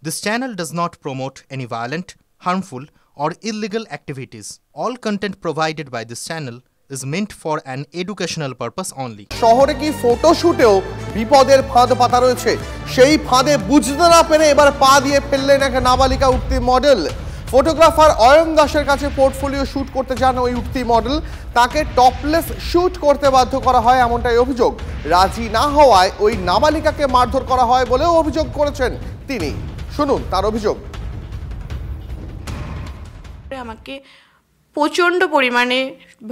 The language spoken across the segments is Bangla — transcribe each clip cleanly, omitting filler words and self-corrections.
This channel does not promote any violent, harmful, or illegal activities. All content provided by this channel is meant for an educational purpose only. শহরে কি ফটোশুটেও বিপদের ফাঁদ পাতা রয়েছে? সেই ফাঁদে বুঝতে না পেরে এবার পা দিয়ে ফেললেন এক নাবালিকা উঠতি মডেল। ফটোগ্রাফার অয়ন দাসের কাছে পোর্টফোলিও শুট করতে যান ওই উঠতি মডেল, তাকে টপলেস শুট করতে বাধ্য করা হয় এমনটাই অভিযোগ। রাজি না হওয়ায় ওই নাবালিকাকে মারধর করা হয় বলেও অভিযোগ করেছেন তিনি। শুনুন তার অভিযোগ। আমাকে প্রচণ্ড পরিমাণে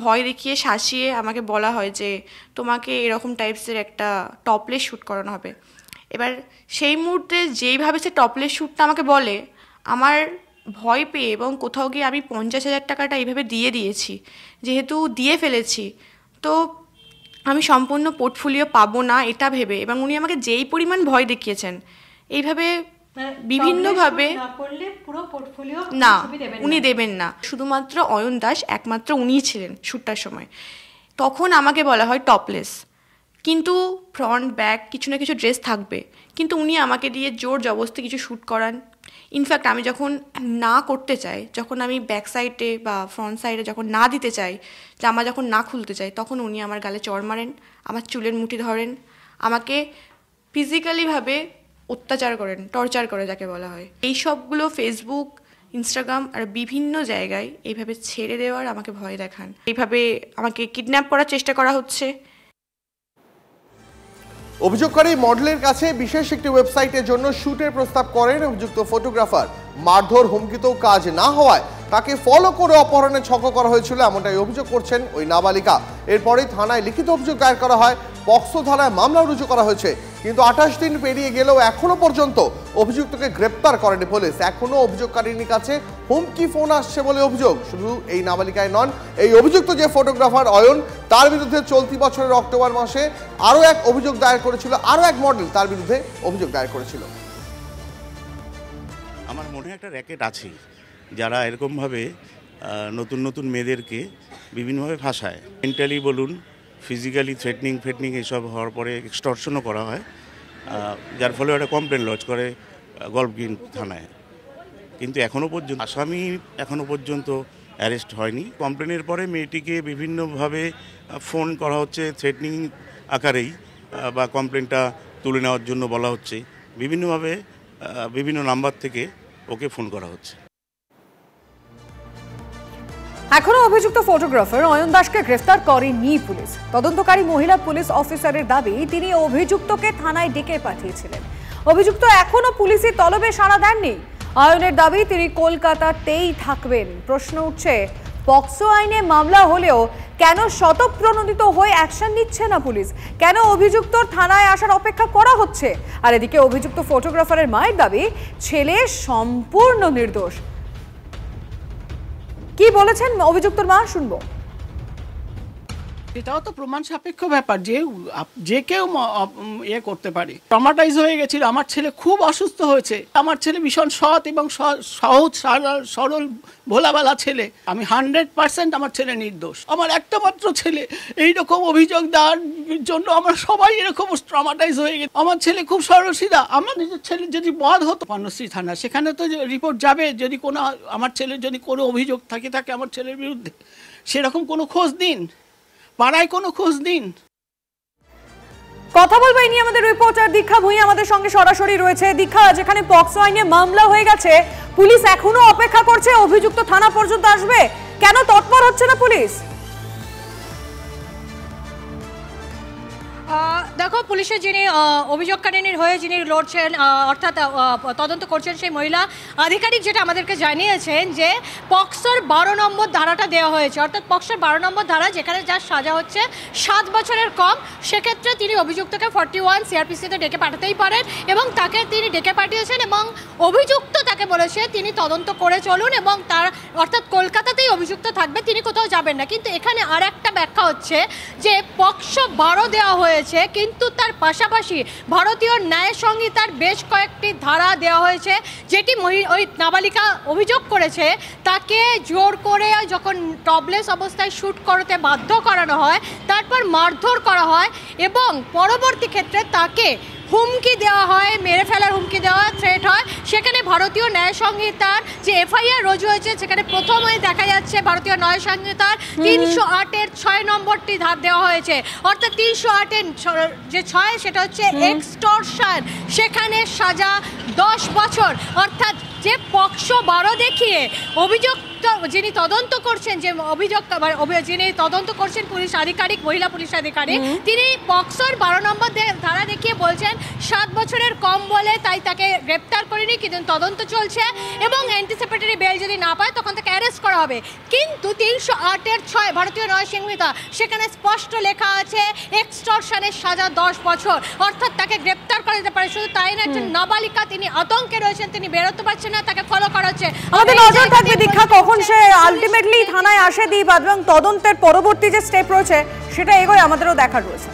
ভয় দেখিয়ে শাসিয়ে আমাকে বলা হয় যে তোমাকে এরকম টাইপসের একটা টপলেস শ্যুট করানো হবে। এবার সেই মুহূর্তে যেইভাবে সে টপলেস শ্যুটটা আমাকে বলে, আমার ভয় পেয়ে এবং কোথাও গিয়ে আমি 50,000 টাকাটা এইভাবে দিয়ে দিয়েছি, যেহেতু দিয়ে ফেলেছি তো আমি সম্পূর্ণ পোর্টফোলিও পাবো না এটা ভেবে, এবং উনি আমাকে যেই পরিমাণ ভয় দেখিয়েছেন এইভাবে বিভিন্নভাবে না উনি দেবেন না, শুধুমাত্র অয়ন দাস একমাত্র উনিই ছিলেন শ্যুটটার সময়। তখন আমাকে বলা হয় টপলেস, কিন্তু ফ্রন্ট ব্যাক কিছু না কিছু ড্রেস থাকবে, কিন্তু উনি আমাকে দিয়ে জোর জবরদস্তি কিছু শ্যুট করান। ইনফ্যাক্ট আমি যখন না করতে চাই, যখন আমি ব্যাক সাইডে বা ফ্রন্ট সাইডে যখন না দিতে চাই, জামা যখন না খুলতে চাই, তখন উনি আমার গালে চড় মারেন, আমার চুলের মুঠি ধরেন, আমাকে ফিজিক্যালিভাবে অত্যাচার করেন, টর্চার করে যাকে বলা হয়। এই সবগুলো ফেসবুক, ইনস্টাগ্রাম আর বিভিন্ন জায়গায় এইভাবে ছেড়ে দেওয়ার আমাকে ভয় দেখান। এইভাবে আমাকে কিডন্যাপ করার চেষ্টা করা হচ্ছে। অভিযোগকারী মডেলের কাছে বিশেষ একটি ওয়েবসাইটের জন্য শুটের প্রস্তাব করেন অভিযুক্ত ফটোগ্রাফার। মারধর হুমকিতেও কাজ না হওয়ায় তাকে ফলো করে অপহরণের ছক করা হয়েছিল এমনটাই অভিযোগ করছেন ওই নাবালিকা। এরপরে থানায় লিখিত অভিযোগ দায়ের করা হয়, পক্সো ধারায় মামলা রুজু করা হয়েছে। কিন্তু 28 দিন পেরিয়ে গেলেও এখনো পর্যন্ত অভিযুক্তকে গ্রেপ্তার করেনি পুলিশ। এখনো অভিযোগকারিনীর কাছে হুমকি ফোন আসছে বলে অভিযোগ। শুধু এই নাবালিকায় নন, এই অভিযুক্ত যে ফটোগ্রাফার অয়ন, তার বিরুদ্ধে চলতি বছরের অক্টোবর মাসে আরও এক অভিযোগ দায়ের করেছিল, আরও এক মডেল তার বিরুদ্ধে অভিযোগ দায়ের করেছিল। আমার মনে একটা র্যাকেট আছে যারা এরকমভাবে নতুন নতুন মেয়েদেরকে বিভিন্নভাবে ফাঁসায়, মেন্টালি বলুন, ফিজিক্যালি থ্রেটনিং এসব হওয়ার পরে এক্সটর্শনও করা হয়, যার ফলে একটা কমপ্লেন লজ করে গল্ফগ্রিন থানায়। কিন্তু আসামি এখনও পর্যন্ত অ্যারেস্ট হয়নি। কমপ্লেনের পরে মেয়েটিকে বিভিন্নভাবে ফোন করা হচ্ছে, থ্রেটনিং আকারেই বা কমপ্লেনটা তুলে নেওয়ার জন্য বলা হচ্ছে, বিভিন্নভাবে বিভিন্ন নাম্বার থেকে ওকে ফোন করা হচ্ছে। এখনো অভিযুক্ত ফটোগ্রাফার অয়ন দাসকে গ্রেফতার করেনি পুলিশ। তদন্তকারী মহিলা পুলিশ অফিসারের দাবি তিনি অভিযুক্তকে থানায় ডেকে পাঠিয়েছিলেন। অভিযুক্ত এখনো পুলিশের তলবে সাড়া দেননি। অয়নের দাবি তিনি কলকাতাতেই থাকবেন। প্রশ্ন উঠছে, পক্সো আইনে মামলা হলেও কেন স্বতঃপ্রণোদিত হয়ে অ্যাকশন নিচ্ছে না পুলিশ? কেন অভিযুক্তর থানায় আসার অপেক্ষা করা হচ্ছে? আর এদিকে অভিযুক্ত ফটোগ্রাফারের মায়ের দাবি ছেলে সম্পূর্ণ নির্দোষ। কি বলেছেন অভিযুক্তর মা, শুনবো। এটাও তো প্রমাণ সাপেক্ষ ব্যাপার, যে কেউ করতে পারে। ট্রমাটাইজ হয়ে গেছিল, আমার ছেলে খুব অসুস্থ হয়েছে। আমার ছেলে ভীষণ সৎ এবং সহজ সরল ভোলাবালা ছেলে। আমি 100% আমার ছেলে নির্দোষ। আমার একটা মাত্র ছেলে, এইরকম অভিযোগ দেওয়ার জন্য আমরা সবাই এরকম ট্রমাটাইজ হয়ে গেছে। আমার ছেলে খুব সরল সিধা। আমার নিজের ছেলে যদি বধ হতো পানশ্রী থানা, সেখানে তো রিপোর্ট যাবে যদি কোনো আমার ছেলের যদি কোনো অভিযোগ থাকে আমার ছেলের বিরুদ্ধে, সেরকম কোনো খোঁজ দিন, পাড়ায় কোনো খোঁজ দিন। কথা বলবো এই নিয়ে আমাদের রিপোর্টার দীক্ষা ভুঁইয়া আমাদের সঙ্গে সরাসরি রয়েছে। দীক্ষা, যেখানে পক্সো আইনে মামলা হয়ে গেছে, পুলিশ এখনো অপেক্ষা করছে অভিযুক্ত থানা পর্যন্ত আসবে, কেন তৎপর হচ্ছে না পুলিশ? দেখো, পুলিশের যিনি অভিযোগকারিনীর হয়ে যিনি লড়ছেন, অর্থাৎ তদন্ত করছেন, সেই মহিলা আধিকারিক যেটা আমাদেরকে জানিয়েছেন যে পক্সোর 12 নম্বর ধারাটা দেওয়া হয়েছে, অর্থাৎ পক্সোর 12 নম্বর ধারা যেখানে যার সাজা হচ্ছে 7 বছরের কম, সেক্ষেত্রে তিনি অভিযুক্তকে 41 সিআরপিসিতে ডেকে পাঠাতেই পারেন এবং তাকে তিনি ডেকে পাঠিয়েছেন এবং অভিযুক্ত তাকে বলেছে তিনি তদন্ত করে চলুন এবং তার অর্থাৎ কলকাতাতেই অভিযুক্ত থাকবে, তিনি কোথাও যাবেন না। কিন্তু এখানে আর একটা ব্যাখ্যা হচ্ছে যে পক্সো 12 দেওয়া হয়েছে, কিন্তু তার পাশাপাশি ভারতীয় ন্যায় সংহিতার বেশ কয়েকটি ধারা দেওয়া হয়েছে, যেটি ওই নাবালিকা অভিযোগ করেছে তাকে জোর করে যখন টপলেস অবস্থায় শ্যুট করতে বাধ্য করানো হয়, তারপর মারধর করা হয় এবং পরবর্তী ক্ষেত্রে তাকে হুমকি দেওয়া হয়, মেরে ফেলার হুমকি দেওয়া হয়, থ্রেট হয়। সেখানে ভারতীয় ন্যায় সংহিতার যে এফআইআর রুজু হয়েছে সেখানে প্রথমে দেখা যাচ্ছে ভারতীয় ন্যায় সংহিতার 308-এর 6 নম্বরটি ধার দেওয়া হয়েছে, অর্থাৎ 308-এর যে 6 সেটা হচ্ছে এক্সটর্শন, সেখানে সাজা 10 বছর। অর্থাৎ যে পক্সো 12 দেখিয়ে অভিযুক্ত যিনি তদন্ত করছেন, যে যিনি তদন্ত করছেন পুলিশ আধিকারিক, মহিলা পুলিশ আধিকারিক, তিনি পক্সোর 12 নম্বর ধারা দেখিয়ে বলছেন 7 বছরের কম বলে তাই তাকে গ্রেপ্তার করেনি, কিন্তু তদন্ত চলছে এবং অ্যান্টিসিপেটরি বেল যদি না পায় তখন তাকে অ্যারেস্ট করা হবে। কিন্তু 308-এর 6 ভারতীয় ন্যায় সংহিতা সেখানে স্পষ্ট লেখা আছে এক্সটর্শনের সাজা 10 বছর, অর্থাৎ তাকে গ্রেপ্তার করা যেতে পারে। শুধু তাই না, একজন নাবালিকা, তিনি আতঙ্কে রয়েছেন, তিনি বেরোতে পারছেন না, তাকে ফলো করা হচ্ছে। আমাদের নজর থাকবে দীক্ষা কখন সে আলটিমেটলি থানায় আসে দীপ, এবং তদন্তের পরবর্তী যে স্টেপ রয়েছে সেটা এগোয় আমাদেরও দেখার রয়েছে।